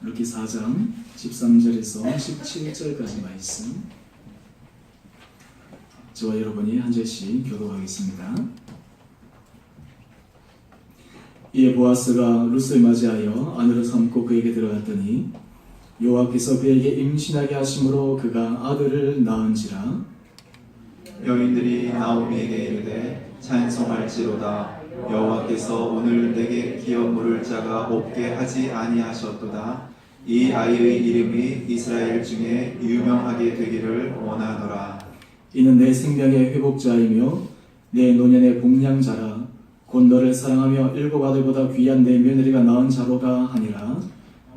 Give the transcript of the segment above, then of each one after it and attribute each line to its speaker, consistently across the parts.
Speaker 1: 루키 4장 13절에서 17절까지 말씀, 저와 여러분이 한 절씩 교독하겠습니다. 이에 보아스가 룻을 맞이하여 아내로 삼고 그에게 들어갔더니 여호와께서 그에게 임신하게 하심으로 그가 아들을 낳은지라.
Speaker 2: 여인들이 나오미에게 이르되 찬송할지로다. 여호와께서 오늘 내게 기업 물을 자가 없게 하지 아니하셨도다. 이 아이의 이름이 이스라엘 중에 유명하게 되기를 원하노라.
Speaker 1: 이는 내 생명의 회복자이며 내 노년의 복량자라. 곧 너를 사랑하며 일곱 아들보다 귀한 내 며느리가 낳은 자로다 하니라.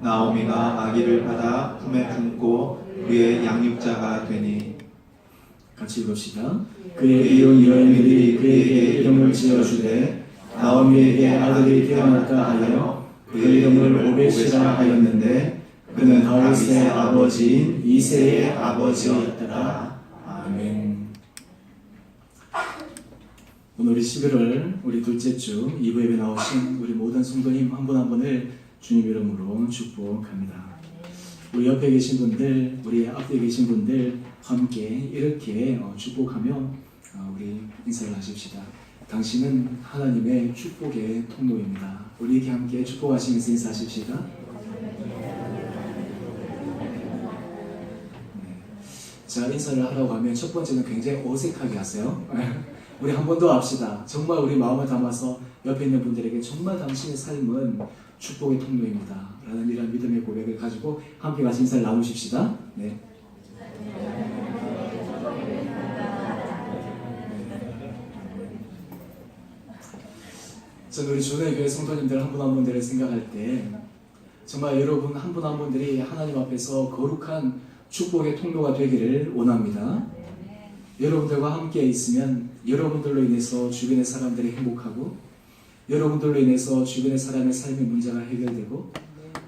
Speaker 2: 나오미가 아기를 받아 품에 품고 그의 양육자가 되니.
Speaker 1: 같이 읽읍시다. 그의 이혼 여인들이 그에게 이름을 지어주되 나오미에게 아들이 태어났다 하여 그 이름을 오벳이라 하였는데 그는 다윗의 아버지인 이새의 아버지였더라. 아멘. 오늘 11월 우리 둘째 주 2부 예배 나오신 우리 모든 성도님 한 분 한 분을 주님 이름으로 축복합니다. 우리 옆에 계신 분들, 우리 앞에 계신 분들 함께 이렇게 축복하며 우리 인사를 하십시다. 당신은 하나님의 축복의 통로입니다. 우리 이렇게 함께 축복하시면서 인사하십시다. 네. 자, 인사를 하라고 하면 첫 번째는 굉장히 어색하게 하세요. 우리 한 번 더 합시다. 정말 우리 마음을 담아서 옆에 있는 분들에게 정말 당신의 삶은 축복의 통로입니다 라는 이런 믿음의 고백을 가지고 함께 같이 인사를 나누십시다. 네. 저는 우리 주의 교회 성도님들 한 분 한 분들을 생각할 때 정말 여러분 한 분 한 분들이 하나님 앞에서 거룩한 축복의 통로가 되기를 원합니다. 여러분들과 함께 있으면 여러분들로 인해서 주변의 사람들이 행복하고, 여러분들로 인해서 주변의 사람의 삶의 문제가 해결되고,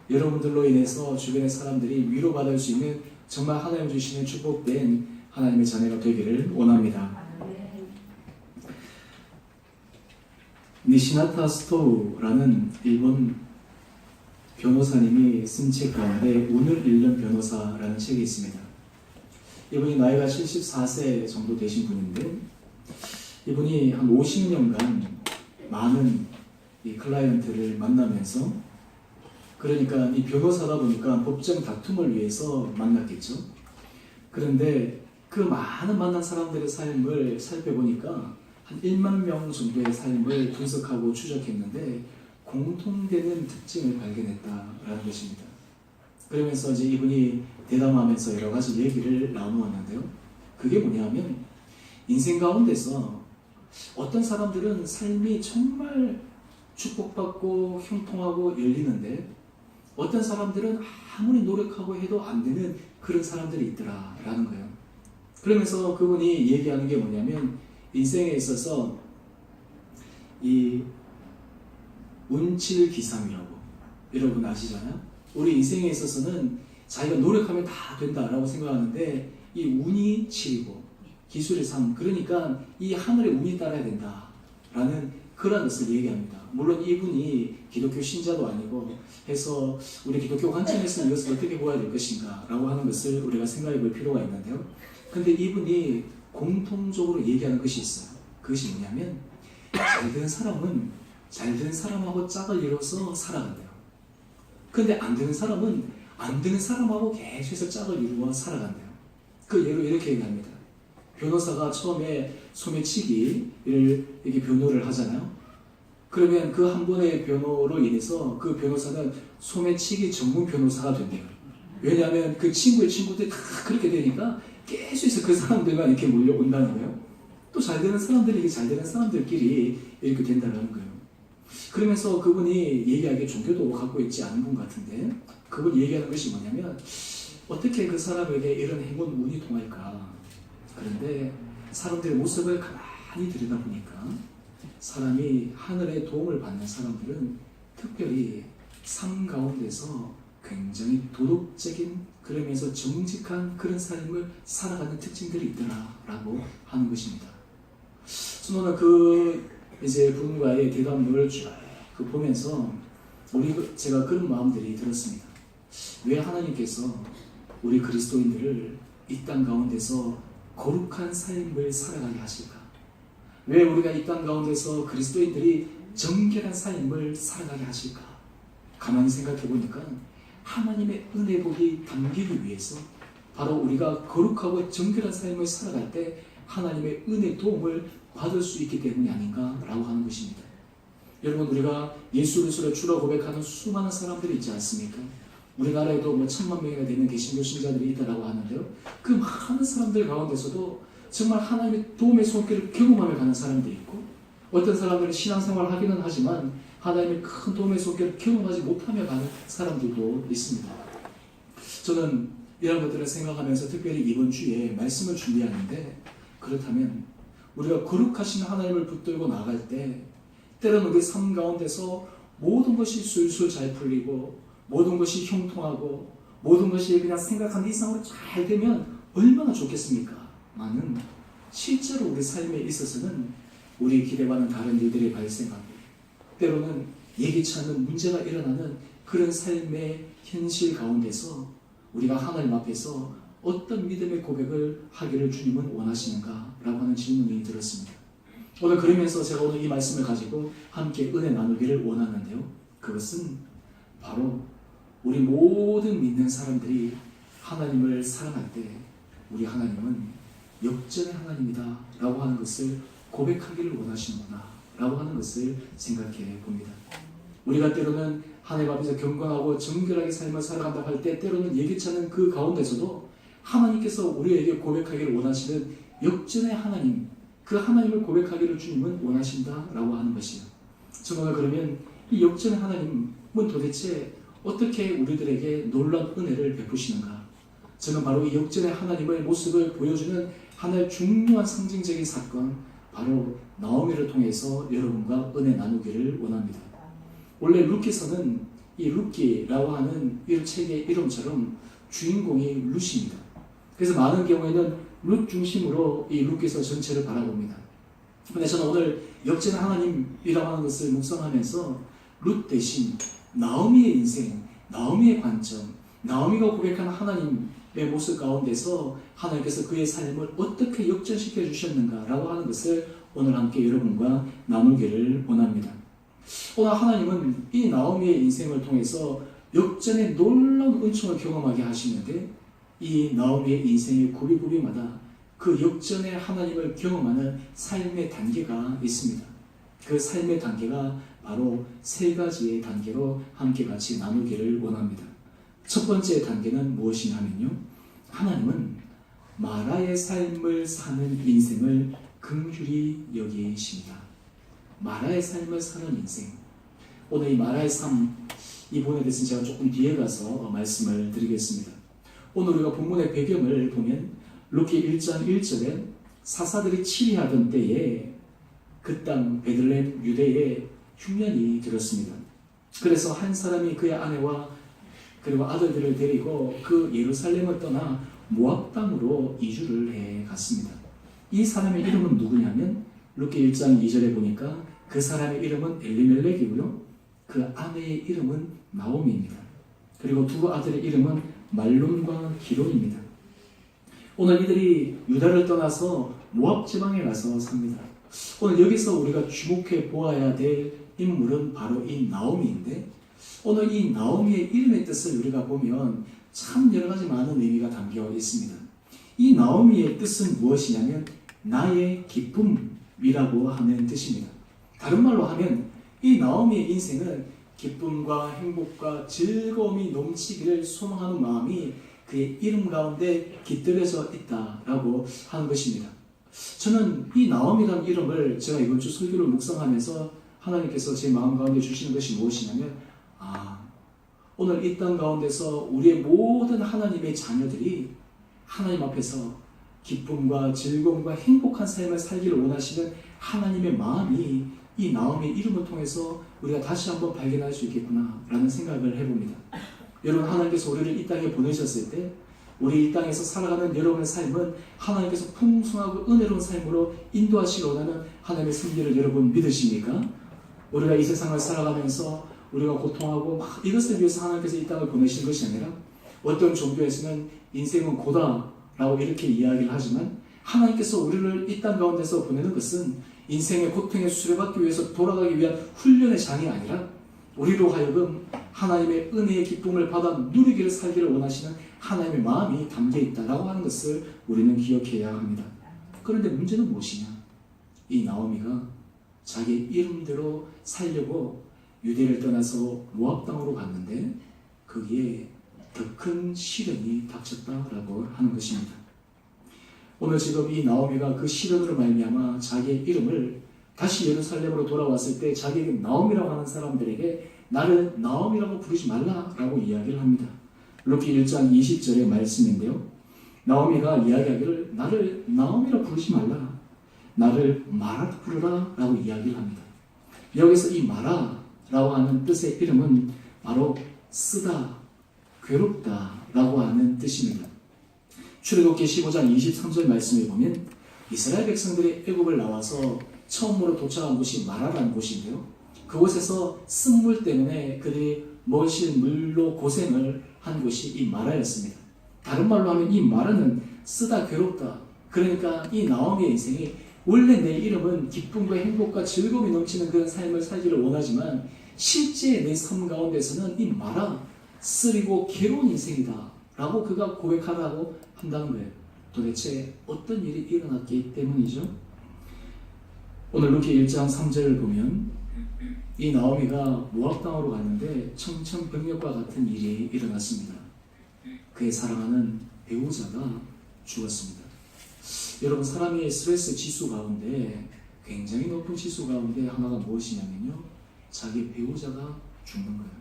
Speaker 1: 여러분들로 인해서 주변의 사람들이 위로받을 수 있는 정말 하나님 주시는 축복된 하나님의 자녀가 되기를 원합니다. 니시나타 스토우라는 일본 변호사님이 쓴 책 가운데 운을 읽는 변호사라는 책이 있습니다. 이분이 나이가 74세 정도 되신 분인데, 이분이 한 50년간 많은 이 클라이언트를 만나면서, 그러니까 이 변호사다 보니까 법정 다툼을 위해서 만났겠죠. 그런데 그 많은 만난 사람들의 삶을 살펴보니까 한 1만 명 정도의 삶을 분석하고 추적했는데 공통되는 특징을 발견했다라는 것입니다. 그러면서 이제 이분이 대담하면서 여러 가지 얘기를 나누었는데요. 그게 뭐냐면, 인생 가운데서 어떤 사람들은 삶이 정말 축복받고 형통하고 열리는데 어떤 사람들은 아무리 노력하고 해도 안 되는 그런 사람들이 있더라라는 거예요. 그러면서 그분이 얘기하는 게 뭐냐면, 인생에 있어서 이 운칠기삼이라고 여러분 아시잖아요. 우리 인생에 있어서는 자기가 노력하면 다 된다라고 생각하는데 이 운이 7이고 기술이 3, 그러니까 이 하늘의 운이 따라야 된다라는 그런 것을 얘기합니다. 물론 이분이 기독교 신자도 아니고 해서 우리 기독교 관점에서 이것을 어떻게 보아야 될 것인가 라고 하는 것을 우리가 생각해 볼 필요가 있는데요. 근데 이분이 공통적으로 얘기하는 것이 있어요. 그것이 뭐냐면, 잘되는 사람은 잘되는 사람하고 짝을 이뤄서 살아간대요. 근데 안 되는 사람은 안 되는 사람하고 계속해서 짝을 이루어 살아간대요. 그 예로 이렇게 얘기합니다. 변호사가 처음에 소매치기를 이렇게 변호를 하잖아요. 그러면 그 한 번의 변호로 인해서 그 변호사는 소매치기 전문 변호사가 된대요. 왜냐하면 그 친구의 친구들이 다 그렇게 되니까 계속해서 그 사람들만 이렇게 몰려온다는 거예요. 또 잘 되는 사람들이 잘 되는 사람들끼리 이렇게 된다는 거예요. 그러면서 그분이 얘기하기에 종교도 갖고 있지 않은 분 같은데, 그분 얘기하는 것이 뭐냐면, 어떻게 그 사람에게 이런 행운 운이 통할까. 그런데 사람들의 모습을 가만히 들여다보니까 사람이 하늘의 도움을 받는 사람들은 특별히 삶 가운데서 굉장히 도덕적인, 그러면서 정직한 그런 삶을 살아가는 특징들이 있더라라고 하는 것입니다. 저는 그 이제 분과의 대담을 쭉 보면서 제가 그런 마음들이 들었습니다. 왜 하나님께서 우리 그리스도인들을 이 땅 가운데서 거룩한 삶을 살아가게 하실까? 왜 우리가 이 땅 가운데서 그리스도인들이 정결한 삶을 살아가게 하실까? 가만히 생각해 보니까 하나님의 은혜 복이 담기기 위해서 바로 우리가 거룩하고 정결한 삶을 살아갈 때 하나님의 은혜 도움을 받을 수 있기 때문이 아닌가라고 하는 것입니다. 여러분, 우리가 예수 그리스도를 주로 고백하는 수많은 사람들이 있지 않습니까? 우리나라에도 1000만 명이나 되는 개신교 신자들이 있다라고 하는데요. 그 많은 사람들 가운데서도 정말 하나님의 도움의 손길을 경험하며 가는 사람들이 있고, 어떤 사람들은 신앙생활을 하기는 하지만 하나님의 큰 도움의 손길을 경험하지 못하며 가는 사람들도 있습니다. 저는 이런 것들을 생각하면서 특별히 이번 주에 말씀을 준비하는데, 그렇다면 우리가 거룩하신 하나님을 붙들고 나갈 때 때로는 우리 삶 가운데서 모든 것이 술술 잘 풀리고 모든 것이 형통하고 모든 것이 그냥 생각한 이상으로 잘 되면 얼마나 좋겠습니까? 많은 실제로 우리 삶에 있어서는 우리 기대와는 다른 일들이 발생하고 때로는 예기치 않은 문제가 일어나는 그런 삶의 현실 가운데서 우리가 하나님 앞에서 어떤 믿음의 고백을 하기를 주님은 원하시는가? 라고 하는 질문이 들었습니다. 오늘 그러면서 제가 오늘 이 말씀을 가지고 함께 은혜 나누기를 원하는데요. 그것은 바로 우리 모든 믿는 사람들이 하나님을 사랑할 때 우리 하나님은 역전의 하나님이다 라고 하는 것을 고백하기를 원하시는구나 라고 하는 것을 생각해 봅니다. 우리가 때로는 하나님 앞에서 경건하고 정결하게 삶을 살아간다고 할 때 때로는 예기치 않은 그 가운데서도 하나님께서 우리에게 고백하기를 원하시는 역전의 하나님, 그 하나님을 고백하기를 주님은 원하신다라고 하는 것이에요. 저는 오늘 그러면 이 역전의 하나님은 도대체 어떻게 우리들에게 놀라운 은혜를 베푸시는가? 저는 바로 이 역전의 하나님의 모습을 보여주는 하나의 중요한 상징적인 사건, 바로 나오미를 통해서 여러분과 은혜 나누기를 원합니다. 원래 룻기서는 이 룻기라고 하는 이 책의 이름처럼 주인공이 룻입니다. 그래서 많은 경우에는 룻 중심으로 이 룻기서 전체를 바라봅니다. 근데 저는 오늘 역전 하나님이라고 하는 것을 묵상하면서 룻 대신 나오미의 인생, 나오미의 관점, 나오미가 고백한 하나님의 모습 가운데서 하나님께서 그의 삶을 어떻게 역전시켜 주셨는가라고 하는 것을 오늘 함께 여러분과 나누기를 원합니다. 오늘 하나님은 이 나오미의 인생을 통해서 역전의 놀라운 은총을 경험하게 하시는데, 이 나오미의 인생의 구비구비마다 그 역전의 하나님을 경험하는 삶의 단계가 있습니다. 그 삶의 단계가 바로 세 가지의 단계로 함께 같이 나누기를 원합니다. 첫 번째 단계는 무엇이냐면요, 하나님은 마라의 삶을 사는 인생을 긍휼히 여기십니다. 마라의 삶을 사는 인생. 오늘 이 마라의 삶, 이 부분에 대해서는 제가 조금 뒤에 가서 말씀을 드리겠습니다. 오늘 우리가 본문의 배경을 보면 룻기 1장 1절에 사사들이 치리하던 때에 그 땅 베들레헴 유대에 흉년이 들었습니다. 그래서 한 사람이 그의 아내와 그리고 아들들을 데리고 그 예루살렘을 떠나 모압 땅으로 이주를 해 갔습니다. 이 사람의 이름은 누구냐면 룻기 1장 2절에 보니까 그 사람의 이름은 엘리멜렉이고요. 그 아내의 이름은 나오미입니다. 그리고 두 아들의 이름은 말론과 기론입니다. 오늘 이들이 유다를 떠나서 모압 지방에 가서 삽니다. 오늘 여기서 우리가 주목해 보아야 될 인물은 바로 이 나오미인데, 오늘 이 나오미의 이름의 뜻을 우리가 보면 참 여러 가지 많은 의미가 담겨 있습니다. 이 나오미의 뜻은 무엇이냐면 나의 기쁨이라고 하는 뜻입니다. 다른 말로 하면 이 나오미의 인생은 기쁨과 행복과 즐거움이 넘치기를 소망하는 마음이 그의 이름 가운데 깃들여져 있다라고 하는 것입니다. 저는 이 나오미라는 이름을 제가 이번 주 설교를 묵상하면서 하나님께서 제 마음 가운데 주시는 것이 무엇이냐면, 오늘 이 땅 가운데서 우리의 모든 하나님의 자녀들이 하나님 앞에서 기쁨과 즐거움과 행복한 삶을 살기를 원하시는 하나님의 마음이 이 나오미의 이름을 통해서 우리가 다시 한번 발견할 수 있겠구나 라는 생각을 해봅니다. 여러분, 하나님께서 우리를 이 땅에 보내셨을 때 우리 이 땅에서 살아가는 여러분의 삶은 하나님께서 풍성하고 은혜로운 삶으로 인도하시기 원하는 하나님의 섭리를 여러분 믿으십니까? 우리가 이 세상을 살아가면서 우리가 고통하고 막 이것을 위해서 하나님께서 이 땅을 보내신 것이 아니라 어떤 종교에서는 인생은 고다라고 이렇게 이야기를 하지만 하나님께서 우리를 이 땅 가운데서 보내는 것은 인생의 고통에 수레받기 위해서 돌아가기 위한 훈련의 장이 아니라 우리로 하여금 하나님의 은혜의 기쁨을 받아 누리기를 살기를 원하시는 하나님의 마음이 담겨 있다라고 하는 것을 우리는 기억해야 합니다. 그런데 문제는 무엇이냐? 이 나오미가 자기 이름대로 살려고 유대를 떠나서 모압 땅으로 갔는데 거기에 더 큰 시련이 닥쳤다라고 하는 것입니다. 오늘 지금 이 나오미가 그 시련으로 말미암아 자기의 이름을 다시 예루살렘으로 돌아왔을 때 자기에게 나오미라고 하는 사람들에게 나를 나오미라고 부르지 말라라고 이야기를 합니다. 룻기 1장 20절의 말씀인데요. 나오미가 이야기하기를 나를 나오미라고 부르지 말라, 나를 마라라 부르라 라고 이야기를 합니다. 여기서 이 마라라고 하는 뜻의 이름은 바로 쓰다, 괴롭다 라고 하는 뜻입니다. 출애굽기 15장 23절 말씀에 보면 이스라엘 백성들이 애굽을 나와서 처음으로 도착한 곳이 마라라는 곳인데요. 그곳에서 쓴물 때문에 그들이 머실 물로 고생을 한 곳이 이 마라였습니다. 다른 말로 하면 이 마라는 쓰다, 괴롭다. 그러니까 이 나오미의 인생이 원래 내 이름은 기쁨과 행복과 즐거움이 넘치는 그런 삶을 살기를 원하지만 실제 내 삶 가운데서는 이 마라, 쓰리고 괴로운 인생이다 라고 그가 고백하라고 한다는 거예요. 도대체 어떤 일이 일어났기 때문이죠? 오늘 룻기 1장 3절을 보면 이 나오미가 모압 땅으로 갔는데 청천벽력과 같은 일이 일어났습니다. 그의 사랑하는 배우자가 죽었습니다. 여러분, 사람의 스트레스 지수 가운데 굉장히 높은 지수 가운데 하나가 무엇이냐면요, 자기 배우자가 죽는 거예요.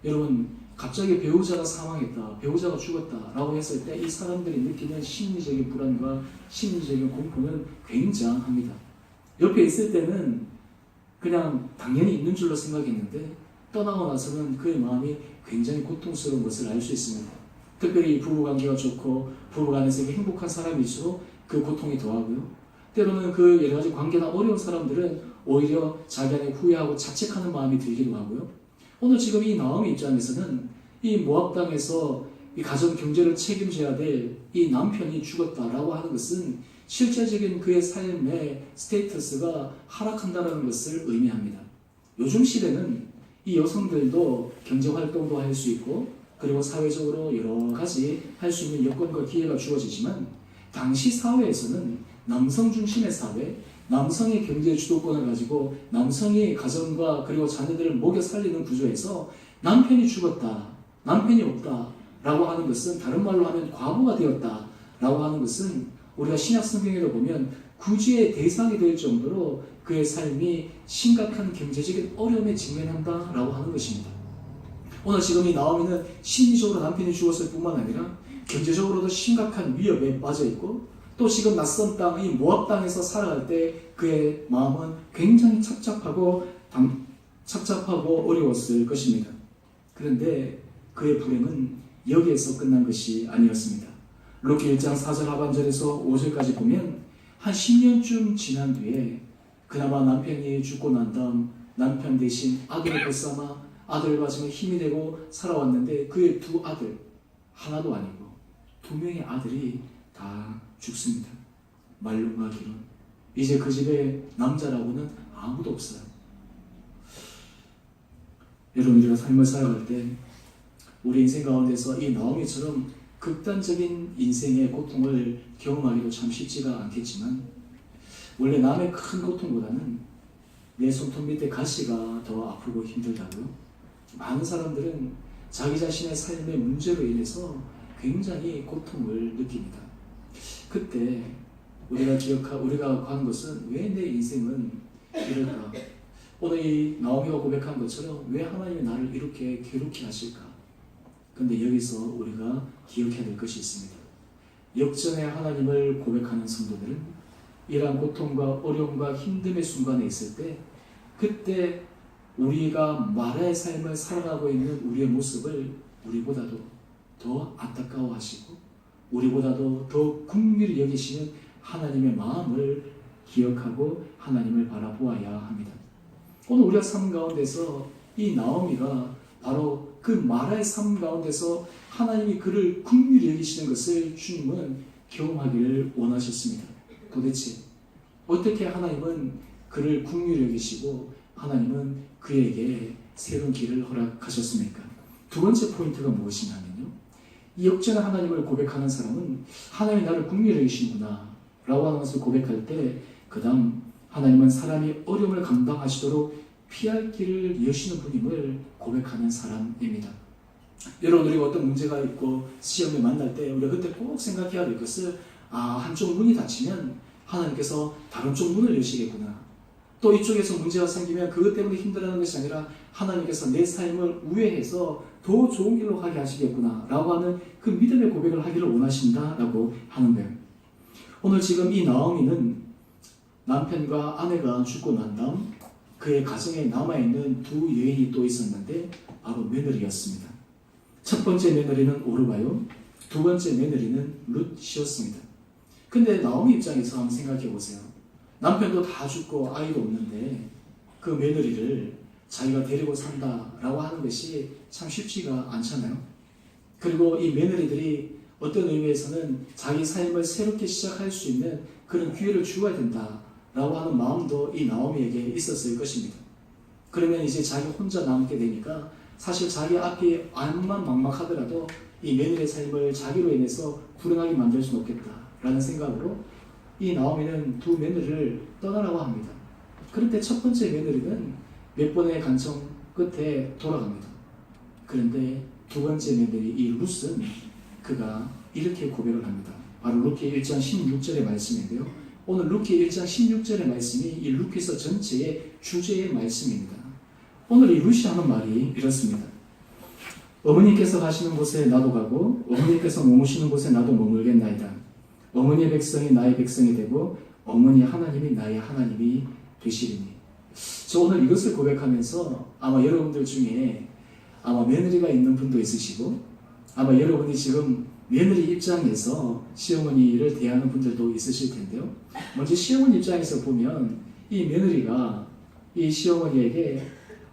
Speaker 1: 여러분, 갑자기 배우자가 사망했다, 배우자가 죽었다 라고 했을 때 이 사람들이 느끼는 심리적인 불안과 심리적인 공포는 굉장합니다. 옆에 있을 때는 그냥 당연히 있는 줄로 생각했는데 떠나고 나서는 그의 마음이 굉장히 고통스러운 것을 알 수 있습니다. 특별히 부부관계가 좋고 부부간에서 행복한 사람일수록 그 고통이 더하고요. 때로는 그 여러 가지 관계가 어려운 사람들은 오히려 자기 안에 후회하고 자책하는 마음이 들기도 하고요. 오늘 지금 이 나오미 입장에서는 이 모압 땅에서 이 가정 경제를 책임져야 될 이 남편이 죽었다라고 하는 것은 실제적인 그의 삶의 스테이터스가 하락한다는 것을 의미합니다. 요즘 시대는 이 여성들도 경제활동도 할 수 있고 그리고 사회적으로 여러 가지 할 수 있는 여건과 기회가 주어지지만 당시 사회에서는 남성 중심의 사회, 남성의 경제 주도권을 가지고 남성이 가정과 그리고 자녀들을 먹여 살리는 구조에서 남편이 죽었다, 남편이 없다 라고 하는 것은 다른 말로 하면 과부가 되었다 라고 하는 것은 우리가 신약 성경에도 보면 구제의 대상이 될 정도로 그의 삶이 심각한 경제적인 어려움에 직면한다 라고 하는 것입니다. 오늘 지금 이 나오미는 심리적으로 남편이 죽었을 뿐만 아니라 경제적으로도 심각한 위협에 빠져 있고 또 지금 낯선 땅, 이 모압 땅에서 살아갈 때 그의 마음은 굉장히 착잡하고 어려웠을 것입니다. 그런데 그의 불행은 여기에서 끝난 것이 아니었습니다. 룻기 1장 4절 하반절에서 5절까지 보면 한 10년쯤 지난 뒤에 그나마 남편이 죽고 난 다음 남편 대신 아들을 뱃삼아 아들을 가지며 힘이 되고 살아왔는데 그의 두 아들, 하나도 아니고 두 명의 아들이 다 죽습니다. 말론과 기론. 이제 그 집에 남자라고는 아무도 없어요. 여러분, 우리가 삶을 살아갈 때 우리 인생 가운데서 이 나오미처럼 극단적인 인생의 고통을 경험하기도 참 쉽지가 않겠지만 원래 남의 큰 고통보다는 내 손톱 밑에 가시가 더 아프고 힘들다고요. 많은 사람들은 자기 자신의 삶의 문제로 인해서 굉장히 고통을 느낍니다. 그때 우리가 하는 것은 왜 내 인생은 이럴까? 오늘 이 나오미가 고백한 것처럼 왜 하나님이 나를 이렇게 괴롭게 하실까? 그런데 여기서 우리가 기억해야 될 것이 있습니다. 역전의 하나님을 고백하는 성도들은 이러한 고통과 어려움과 힘듦의 순간에 있을 때 그때 우리가 마라의 삶을 살아가고 있는 우리의 모습을 우리보다도 더 안타까워하시고 우리보다도 더 긍휼히 여기시는 하나님의 마음을 기억하고 하나님을 바라보아야 합니다. 오늘 우리가 삶 가운데서 이 나오미가 바로 그 마라의 삶 가운데서 하나님이 그를 긍휼히 여기시는 것을 주님은 경험하기를 원하셨습니다. 도대체 어떻게 하나님은 그를 긍휼히 여기시고 하나님은 그에게 새로운 길을 허락하셨습니까? 두 번째 포인트가 무엇이냐면요. 이 역전의 하나님을 고백하는 사람은 하나님이 나를 긍휼히 여기시는구나 라고 하는 것을 고백할 때 그 다음 하나님은 사람이 어려움을 감당하시도록 피할 길을 여시는 분임을 고백하는 사람입니다. 여러분, 우리가 어떤 문제가 있고 시험을 만날 때 우리가 그때 꼭 생각해야 될 것을 한쪽 문이 닫히면 하나님께서 다른 쪽 문을 여시겠구나. 또 이쪽에서 문제가 생기면 그것 때문에 힘들어하는 것이 아니라 하나님께서 내 삶을 우회해서 더 좋은 길로 가게 하시겠구나 라고 하는 그 믿음의 고백을 하기를 원하신다라고 하는 거예요. 오늘 지금 이 나오미는 남편과 아내가 죽고 난 다음 그의 가정에 남아있는 두 여인이 또 있었는데 바로 며느리였습니다. 첫 번째 며느리는 오르바요, 두 번째 며느리는 룻이었습니다. 근데 나오미 입장에서 한번 생각해 보세요. 남편도 다 죽고 아이도 없는데 그 며느리를 자기가 데리고 산다라고 하는 것이 참 쉽지가 않잖아요. 그리고 이 며느리들이 어떤 의미에서는 자기 삶을 새롭게 시작할 수 있는 그런 기회를 주어야 된다라고 하는 마음도 이 나오미에게 있었을 것입니다. 그러면 이제 자기 혼자 남게 되니까 사실 자기 앞이 암만 막막하더라도 이 며느리의 삶을 자기로 인해서 불행하게 만들 수는 없겠다라는 생각으로 이 나오미는 두 며느리를 떠나라고 합니다. 그런데 첫 번째 며느리는 몇 번의 간청 끝에 돌아갑니다. 그런데 두 번째 며느리 이 룻은 그가 이렇게 고백을 합니다. 바로 루키 1장 16절의 말씀인데요. 오늘 루키 1장 16절의 말씀이 이 루키서 전체의 주제의 말씀입니다. 오늘 이 룻이 하는 말이 이렇습니다. 어머니께서 가시는 곳에 나도 가고 어머니께서 머무시는 곳에 나도 머물겠나이다. 어머니의 백성이 나의 백성이 되고 어머니 하나님이 나의 하나님이 되시리니. 저 오늘 이것을 고백하면서 아마 여러분들 중에 아마 며느리가 있는 분도 있으시고 아마 여러분이 지금 며느리 입장에서 시어머니를 대하는 분들도 있으실 텐데요. 먼저 시어머니 입장에서 보면 이 며느리가 이 시어머니에게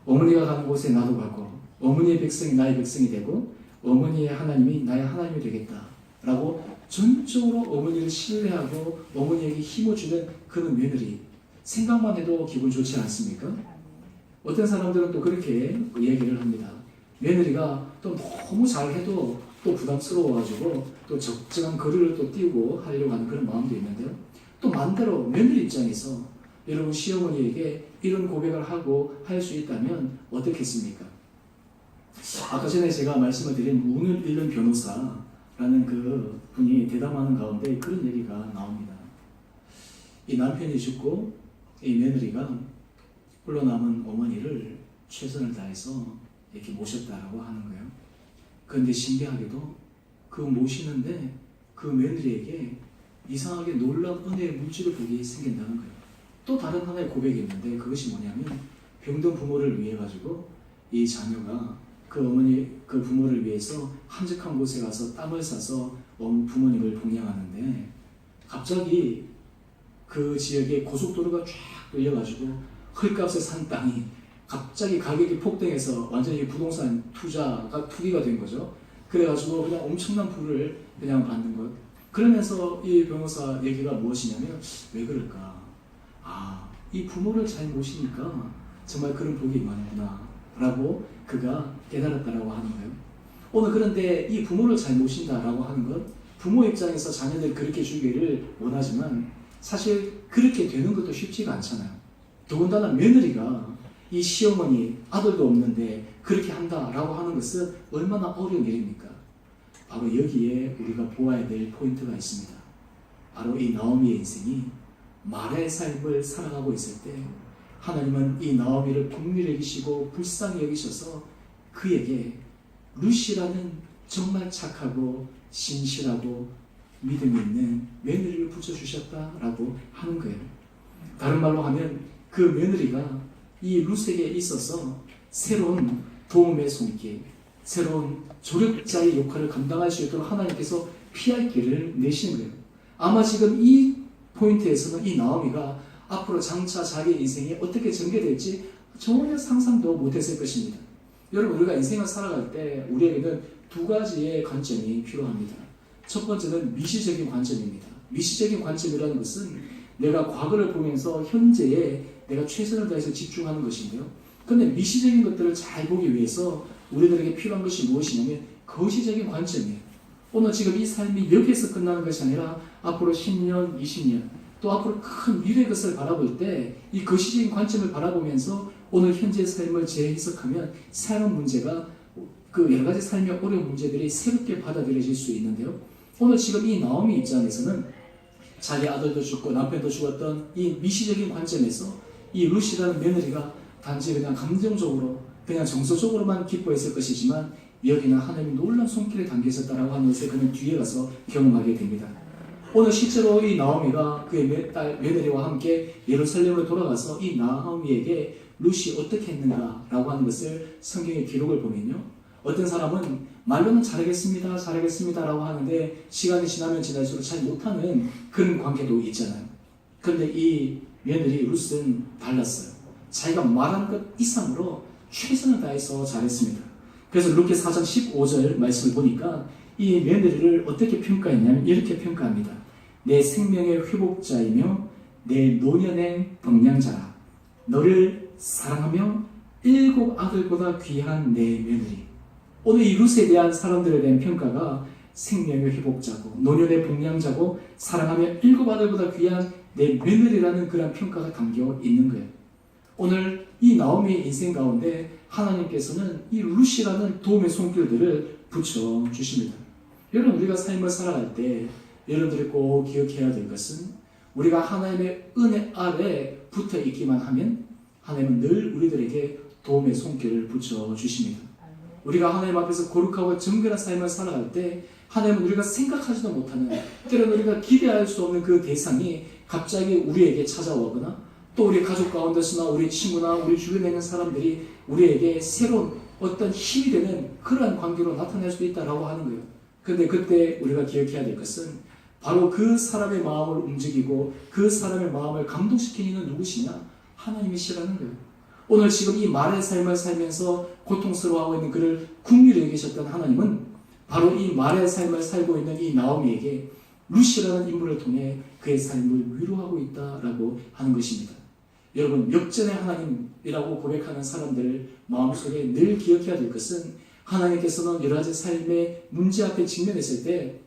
Speaker 1: 어머니가 가는 곳에 나도 가고 어머니의 백성이 나의 백성이 되고 어머니의 하나님이 나의 하나님이 되겠다 라고 전적으로 어머니를 신뢰하고 어머니에게 힘을 주는 그런 며느리, 생각만 해도 기분 좋지 않습니까? 어떤 사람들은 또 그렇게 얘기를 합니다. 며느리가 또 너무 잘해도 또 부담스러워가지고 또 적정한 거리를 또 띄우고 하려고 하는 그런 마음도 있는데요. 또 반대로 며느리 입장에서 여러분 시어머니에게 이런 고백을 하고 할 수 있다면 어떻겠습니까? 아까 전에 제가 말씀을 드린 운을 잃는 변호사라는 그 분이 대담하는 가운데 그런 얘기가 나옵니다. 이 남편이 죽고 이 며느리가 홀로 남은 어머니를 최선을 다해서 이렇게 모셨다라고 하는 거예요. 그런데 신기하게도 그 모시는데 그 며느리에게 이상하게 놀라운 은혜의 물질을 보게 생긴다는 거예요. 또 다른 하나의 고백이 있는데 그것이 뭐냐면 병든 부모를 위해 가지고 이 자녀가 그 어머니 그 부모를 위해서 한적한 곳에 가서 땀을 싸서 부모님을 봉양하는데 갑자기 그 지역에 고속도로가 쫙 뚫려가지고 헐값에 산 땅이 갑자기 가격이 폭등해서 완전히 부동산 투기가 된 거죠. 그래가지고 그냥 엄청난 부를 그냥 받는 것. 그러면서 이 변호사 얘기가 무엇이냐면 왜 그럴까? 이 부모를 잘 모시니까 정말 그런 복이 많구나 라고 그가 깨달았다라고 하는 거예요. 오늘 그런데 이 부모를 잘 모신다라고 하는 것, 부모 입장에서 자녀들 그렇게 주기를 원하지만 사실 그렇게 되는 것도 쉽지가 않잖아요. 더군다나 며느리가 이 시어머니 아들도 없는데 그렇게 한다라고 하는 것은 얼마나 어려운 일입니까? 바로 여기에 우리가 보아야 될 포인트가 있습니다. 바로 이 나오미의 인생이 마라의 삶을 살아가고 있을 때 하나님은 이 나오미를 긍휼히 여기시고 불쌍히 여기셔서 그에게 룻이라는 정말 착하고 신실하고 믿음이 있는 며느리를 붙여주셨다라고 하는 거예요. 다른 말로 하면 그 며느리가 이 룻에게 있어서 새로운 도움의 손길, 새로운 조력자의 역할을 감당할 수 있도록 하나님께서 피할 길을 내시는 거예요. 아마 지금 이 포인트에서는 이 나오미가 앞으로 장차 자기의 인생이 어떻게 전개될지 전혀 상상도 못했을 것입니다. 여러분, 우리가 인생을 살아갈 때 우리에게는 두 가지의 관점이 필요합니다. 첫 번째는 미시적인 관점입니다. 미시적인 관점이라는 것은 내가 과거를 보면서 현재에 내가 최선을 다해서 집중하는 것인데요. 그런데 미시적인 것들을 잘 보기 위해서 우리들에게 필요한 것이 무엇이냐면 거시적인 관점이에요. 오늘 지금 이 삶이 여기에서 끝나는 것이 아니라 앞으로 10년, 20년 또 앞으로 큰 미래의 것을 바라볼 때 이 거시적인 관점을 바라보면서 오늘 현재의 삶을 재해석하면 새로운 문제가 그 여러 가지 삶의 어려운 문제들이 새롭게 받아들여질 수 있는데요. 오늘 지금 이 나오미 입장에서는 자기 아들도 죽고 남편도 죽었던 이 미시적인 관점에서 이 룻이라는 며느리가 단지 그냥 감정적으로 그냥 정서적으로만 기뻐했을 것이지만 여기는 하나님의 놀라운 손길에 담겨 있었다라고 하는 것을 그는 뒤에 가서 경험하게 됩니다. 오늘 실제로 이 나오미가 그의 딸 며느리와 함께 예루살렘으로 돌아가서 이 나오미에게 룻이 어떻게 했는가라고 하는 것을 성경의 기록을 보면요. 어떤 사람은 말로는 잘하겠습니다 라고 하는데 시간이 지나면 지날수록 잘 못하는 그런 관계도 있잖아요. 그런데 이 며느리 룻은 달랐어요. 자기가 말한 것 이상으로 최선을 다해서 잘했습니다. 그래서 루키 4장 15절 말씀을 보니까 이 며느리를 어떻게 평가했냐면 이렇게 평가합니다. 내 생명의 회복자이며 내 노년의 동량자라. 너를 사랑하며 7 아들보다 귀한 내 며느리. 오늘 이 룻에 대한 사람들에 대한 평가가 생명의 회복자고 노년의 동량자고 사랑하며 7 아들보다 귀한 내 며느리라는 그런 평가가 담겨 있는 거예요. 오늘 이 나오미의 인생 가운데 하나님께서는 이 룻이라는 도움의 손길들을 붙여주십니다. 여러분, 우리가 삶을 살아갈 때 여러분들이 꼭 기억해야 될 것은 우리가 하나님의 은혜 아래 붙어 있기만 하면 하나님은 늘 우리들에게 도움의 손길을 붙여주십니다. 우리가 하나님 앞에서 거룩하고 정결한 삶을 살아갈 때 하나님은 우리가 생각하지도 못하는, 때로는 우리가 기대할 수 없는 그 대상이 갑자기 우리에게 찾아오거나 또 우리 가족 가운데서나 우리 친구나 우리 주변에 있는 사람들이 우리에게 새로운 어떤 힘이 되는 그러한 관계로 나타날 수도 있다라고 하는 거예요. 그런데 그때 우리가 기억해야 될 것은 바로 그 사람의 마음을 움직이고 그 사람의 마음을 감동시키는 이는 누구시냐? 하나님이시라는 거예요. 오늘 지금 이 말의 삶을 살면서 고통스러워하고 있는 그를 긍휼히 여기셨던 하나님은 바로 이 말의 삶을 살고 있는 이 나오미에게 룻이라는 인물을 통해 그의 삶을 위로하고 있다라고 하는 것입니다. 여러분, 역전의 하나님이라고 고백하는 사람들을 마음속에 늘 기억해야 될 것은 하나님께서는 여러 가지 삶의 문제 앞에 직면했을 때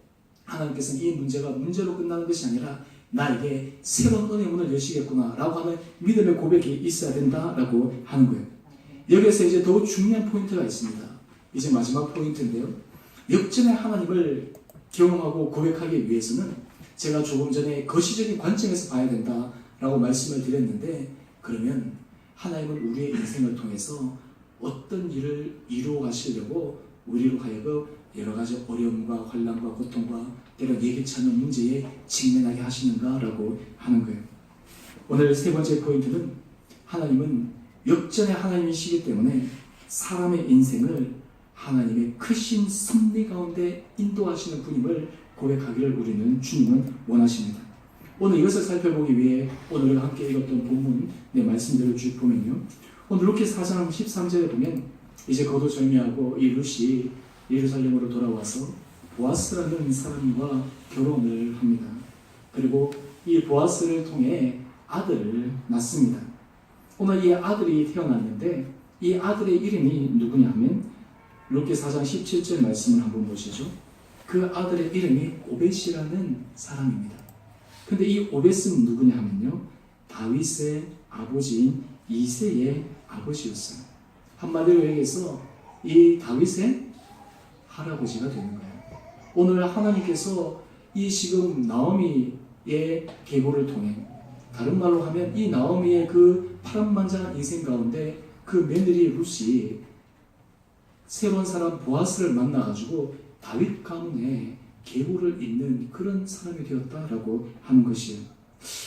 Speaker 1: 하나님께서는 이 문제가 문제로 끝나는 것이 아니라 나에게 새로운 은혜의 문을 여시겠구나 라고 하는 믿음의 고백이 있어야 된다라고 하는 거예요. 여기에서 이제 더 중요한 포인트가 있습니다. 이제 마지막 포인트인데요. 역전의 하나님을 경험하고 고백하기 위해서는 제가 조금 전에 거시적인 관점에서 봐야 된다라고 말씀을 드렸는데, 그러면 하나님은 우리의 인생을 통해서 어떤 일을 이루어 가시려고 우리로 하여금 여러 가지 어려움과 환난과 고통과 때로 예기치 않은 문제에 직면하게 하시는가라고 하는 거예요. 오늘 세 번째 포인트는 하나님은 역전의 하나님이시기 때문에 사람의 인생을 하나님의 크신 섭리 가운데 인도하시는 분임을 고백하기를 우리는 주님은 원하십니다. 오늘 이것을 살펴보기 위해 오늘 함께 읽었던 본문 말씀들을 쭉 보면요. 오늘 루키 4장 13절에 보면 이제 거두절미하고 이 룻이 예루살렘으로 돌아와서 보아스라는 사람과 결혼을 합니다. 그리고 이 보아스를 통해 아들을 낳습니다. 오늘 이 아들이 태어났는데 이 아들의 이름이 누구냐 하면 루키 4장 17절 말씀을 한번 보시죠. 그 아들의 이름이 오벳이라는 사람입니다. 근데 이 오벳은 누구냐 하면요, 다윗의 아버지인 이새의 아버지였어요. 한마디로 얘기해서 이 다윗의 할아버지가 되는 거예요. 오늘 하나님께서 이 지금 나오미의 계보를 통해, 다른 말로 하면 이 나오미의 그 파란만장한 인생 가운데 그 며느리 룻이 새로운 사람 보아스를 만나가지고 다윗 가문에 계보를 잇는 그런 사람이 되었다라고 하는 것이에요.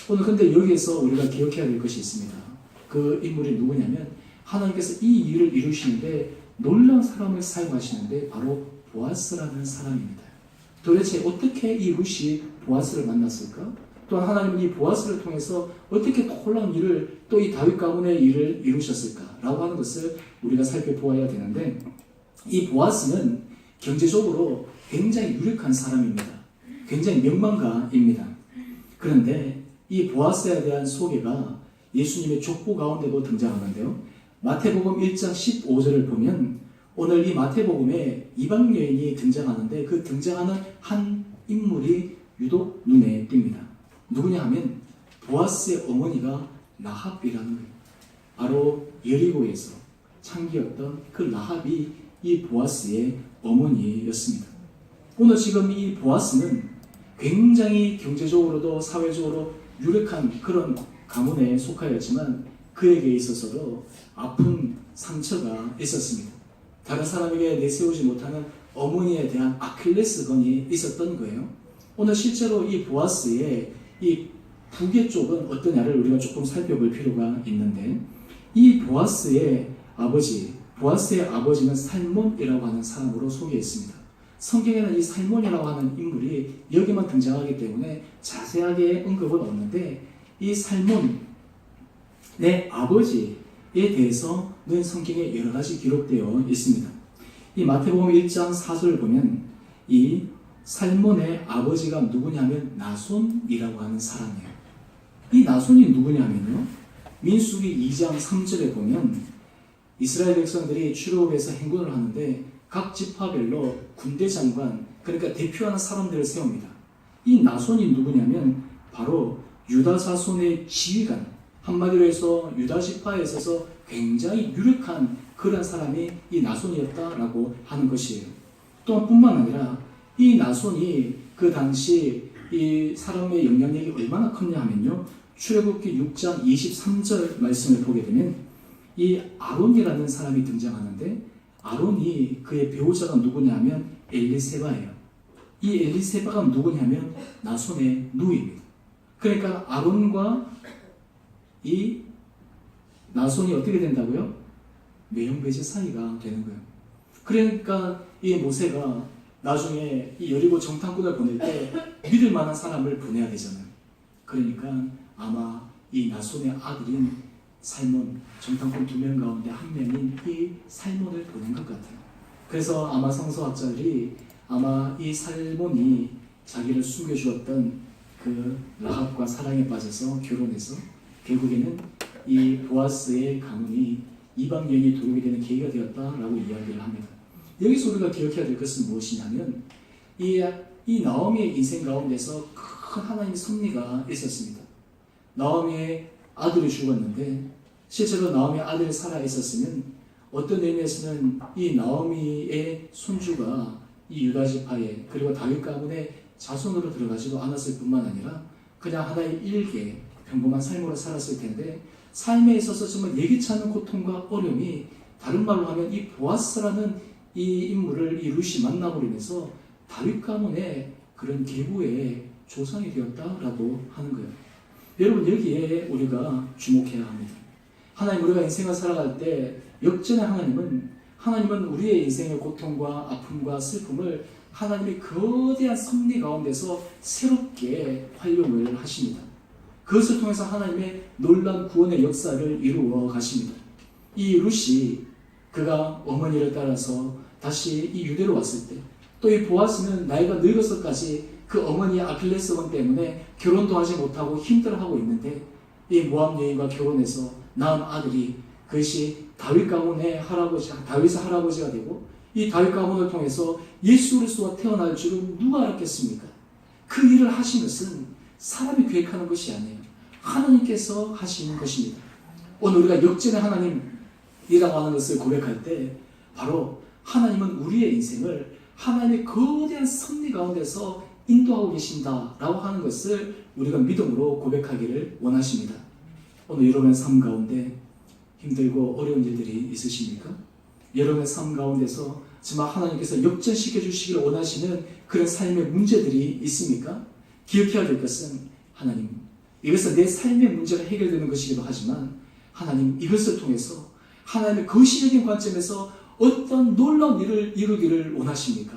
Speaker 1: 오늘 근데 여기에서 우리가 기억해야 될 것이 있습니다. 그 인물이 누구냐면 하나님께서 이 일을 이루시는데 놀라운 사람을 사용하시는데 바로 보아스라는 사람입니다. 도대체 어떻게 이 룻이 보아스를 만났을까? 또한 하나님은 이 보아스를 통해서 어떻게 놀라운 일을 또 이 다윗 가문의 일을 이루셨을까라고 하는 것을 우리가 살펴보아야 되는데, 이 보아스는 경제적으로 굉장히 유력한 사람입니다. 굉장히 명망가입니다. 그런데 이 보아스에 대한 소개가 예수님의 족보 가운데도 등장하는데요. 마태복음 1장 15절을 보면 오늘 이 마태복음에 이방 여인이 등장하는데, 그 등장하는 한 인물이 유독 눈에 띕니다. 누구냐 하면 보아스의 어머니가 라합이라는 거예요. 바로 여리고에서 창기였던 그 라합이 이 보아스의 어머니였습니다. 오늘 지금 이 보아스는 굉장히 경제적으로도 사회적으로 유력한 그런 가문에 속하였지만 그에게 있어서도 아픈 상처가 있었습니다. 다른 사람에게 내세우지 못하는 어머니에 대한 아킬레스건이 있었던 거예요. 오늘 실제로 이 보아스의 이 부계 쪽은 어떠냐를 우리가 조금 살펴볼 필요가 있는데, 이 보아스의 아버지는 살몬이라고 하는 사람으로 소개했습니다. 성경에는 이 살몬이라고 하는 인물이 여기만 등장하기 때문에 자세하게 언급은 없는데, 이 살몬, 내 아버지에 대해서는 성경에 여러 가지 기록되어 있습니다. 이 마태복음 1장 4절을 보면 이 살몬의 아버지가 누구냐면 나손이라고 하는 사람이에요. 이 나손이 누구냐면요, 민수기 2장 3절에 보면 이스라엘 백성들이 출애굽에서 행군을 하는데 각 지파별로 군대 장관, 그러니까 대표하는 사람들을 세웁니다. 이 나손이 누구냐면 바로 유다 자손의 지휘관, 한마디로 해서 유다 지파에 있어서 굉장히 유력한 그런 사람이 이 나손이었다라고 하는 것이에요. 또한 뿐만 아니라 이 나손이 그 당시 이 사람의 영향력이 얼마나 컸냐 하면요, 출애굽기 6장 23절 말씀을 보게 되면 이 아론이라는 사람이 등장하는데, 아론이 그의 배우자가 누구냐면 엘리세바예요. 이 엘리세바가 누구냐면 나손의 누이입니다. 그러니까 아론과 이 나손이 어떻게 된다고요? 매형배제 사이가 되는 거예요. 그러니까 이 모세가 나중에 이 여리고 정탐꾼을 보낼 때 믿을 만한 사람을 보내야 되잖아요. 그러니까 아마 이 나손의 아들인 살몬, 정탐꾼 2명 가운데 한 명인 이 살몬을 보낸 것 같아요. 그래서 아마 성서학자들이 아마 이 살몬이 자기를 숨겨주었던 그 라합과 사랑에 빠져서 결혼해서 결국에는 이 보아스의 가문이 이방 여인이 들어오게 되는 계기가 되었다라고 이야기를 합니다. 여기서 우리가 기억해야 될 것은 무엇이냐면 이 나오미의 인생 가운데서 큰 하나님의 섭리가 있었습니다. 나오미의 아들이 죽었는데 실제로 나오미의 아들이 살아 있었으면 어떤 의미에서는 이 나오미의 손주가 이 유다 지파에 그리고 다윗 가문의 자손으로 들어가지도 않았을 뿐만 아니라 그냥 하나의 일개 평범한 삶으로 살았을 텐데, 삶에 있어서 정말 예기치 않은 고통과 어려움이, 다른 말로 하면 이 보아스라는 이 인물을 이 룻이 만나버리면서 다윗 가문의 그런 계보의 조상이 되었다라고 하는 거예요. 여러분, 여기에 우리가 주목해야 합니다. 하나님, 우리가 인생을 살아갈 때 역전의 하나님은 우리의 인생의 고통과 아픔과 슬픔을 하나님의 거대한 섭리 가운데서 새롭게 활용을 하십니다. 그것을 통해서 하나님의 놀라운 구원의 역사를 이루어 가십니다. 이 룻이 그가 어머니를 따라서 다시 이 유대로 왔을 때, 또 이 보아스는 나이가 늙어서까지 그 어머니의 아킬레스건 때문에 결혼도 하지 못하고 힘들어하고 있는데, 이 모압 여인과 결혼해서 낳은 아들이 그것이 다윗 가문의 다윗의 할아버지가 되고, 이 다윗 가문을 통해서 예수 그리스도가 태어날 줄은 누가 알았겠습니까? 그 일을 하신 것은 사람이 계획하는 것이 아니에요. 하나님께서 하시는 것입니다. 오늘 우리가 역전의 하나님이라고 하는 것을 고백할 때 바로 하나님은 우리의 인생을 하나님의 거대한 섭리 가운데서 인도하고 계신다라고 하는 것을 우리가 믿음으로 고백하기를 원하십니다. 오늘 여러분의 삶 가운데 힘들고 어려운 일들이 있으십니까? 여러분의 삶 가운데서 정말 하나님께서 역전시켜 주시기를 원하시는 그런 삶의 문제들이 있습니까? 기억해야 될 것은 하나님, 이것은 내 삶의 문제가 해결되는 것이기도 하지만 하나님, 이것을 통해서 하나님의 거시적인 관점에서 어떤 놀라운 일을 이루기를 원하십니까?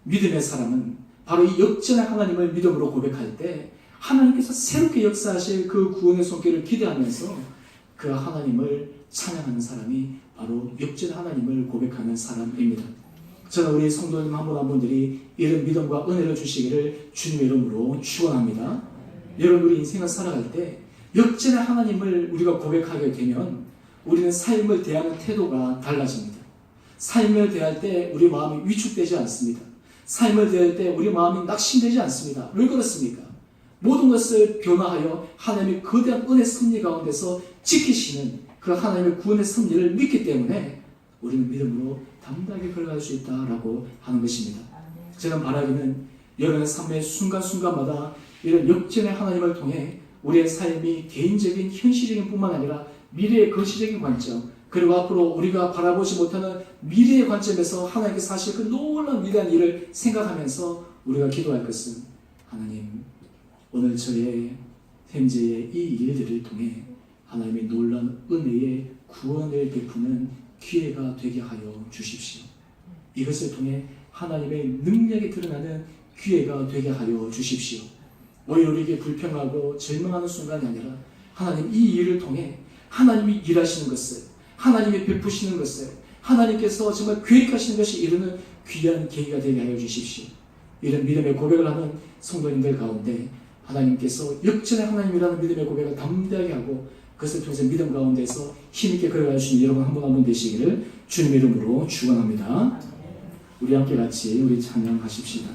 Speaker 1: 믿음의 사람은 바로 이 역전의 하나님을 믿음으로 고백할 때 하나님께서 새롭게 역사하실 그 구원의 손길을 기대하면서 그 하나님을 찬양하는 사람이 바로 역전 하나님을 고백하는 사람입니다. 저는 우리 성도님 한 분 한 분들이 이런 믿음과 은혜를 주시기를 주님의 이름으로 축원합니다. 여러분, 우리 인생을 살아갈 때 역전의 하나님을 우리가 고백하게 되면 우리는 삶을 대하는 태도가 달라집니다. 삶을 대할 때 우리 마음이 위축되지 않습니다. 삶을 대할 때 우리 마음이 낙심되지 않습니다. 왜 그렇습니까? 모든 것을 변화하여 하나님의 거대한 은혜 섭리 가운데서 지키시는 그 하나님의 구원의 섭리를 믿기 때문에 우리는 믿음으로 담대하게 걸어갈 수 있다라고 하는 것입니다. 저는 바라기는 여러분의 삶의 순간순간마다 이런 역전의 하나님을 통해 우리의 삶이 개인적인 현실적인 뿐만 아니라 미래의 거시적인 관점, 그리고 앞으로 우리가 바라보지 못하는 미래의 관점에서 하나님께서 하실 그 놀라운 위대한 일을 생각하면서 우리가 기도할 것은, 하나님, 오늘 저의 현재의 이 일들을 통해 하나님의 놀라운 은혜의 구원을 베푸는 기회가 되게 하여 주십시오. 이것을 통해 하나님의 능력이 드러나는 기회가 되게 하여 주십시오. 오히려 우리에게 불평하고 절망하는 순간이 아니라 하나님, 이 일을 통해 하나님이 일하시는 것을, 하나님이 베푸시는 것을, 하나님께서 정말 계획하시는 것이 이루는 귀한 계기가 되게 하여 주십시오. 이런 믿음의 고백을 하는 성도님들 가운데 하나님께서 역전의 하나님이라는 믿음의 고백을 담대하게 하고 그것을 통해서 믿음 가운데서 힘있게 걸어갈 수 있는 여러분 한 분 한 분 되시기를 주님의 이름으로 축원합니다. 우리 함께 같이 우리 찬양하십시다.